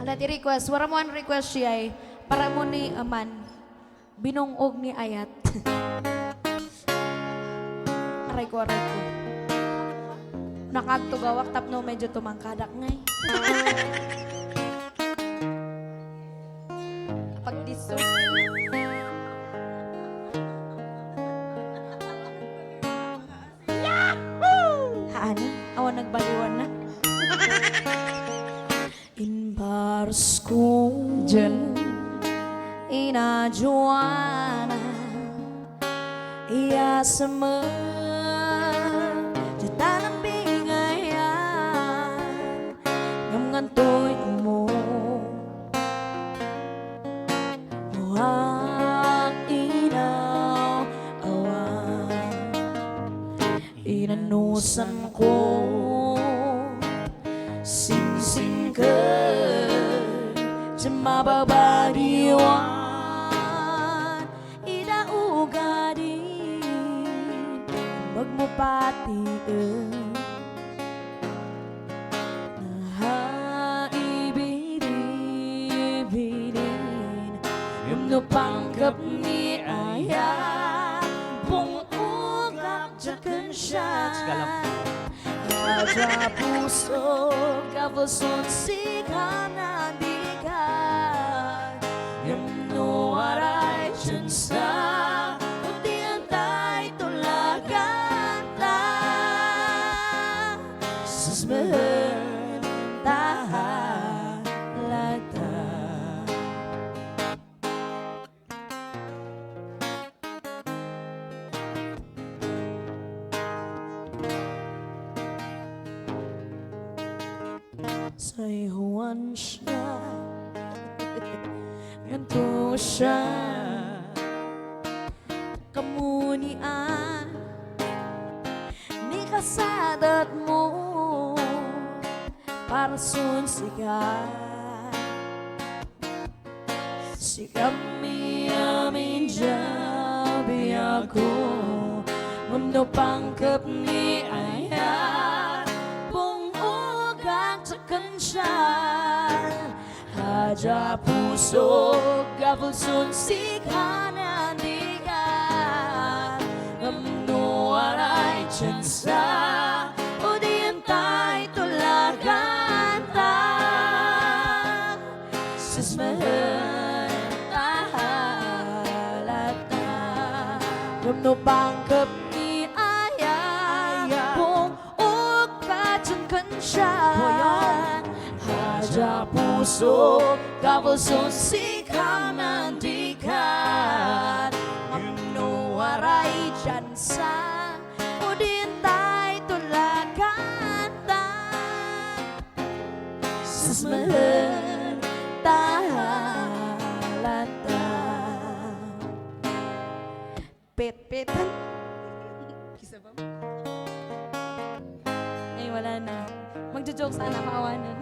Ala ti request, wala mo ang request siya ay para mo ni Aman binungog ni Ayat. Aray ko. Nakagtugawak tapno medyo tumangkadak ngay. Pagdiso. Yahoo! Haan? Awan nagbaliwan na. In bars kong dyan ina Joanna iya sama jata ng bingayan ngam ngantoy mo muhang inaw awan inanusan ko sing ka mababadiwan idaugadin magmupatiin nahaibidibidin yumno panggap ni Ayat bungugak jakan siya Raja puso kapuson sikam na dikan yumno aray tsensa undian tay tulagan ta sasmahan tahalata sayhuan siya ganto siya kamunian ni kasadat mo para sun sikat si kami amin jabi ako mundo pangkap ni Ayat bungugak cakan siya Haja puso gavulsun sikhanan dikan ngamno aray tsensa udian tay tulagan ta sasmahan tahalata ngamno pangkap ni Ayat bungog kacakan siya Haja puso kapuson sikam nandikan yumno aray tsensa udin tay tulagan ta sasmahan tahalata pet-petan kisa ba? Ay wala na magjo-joke sana maawanan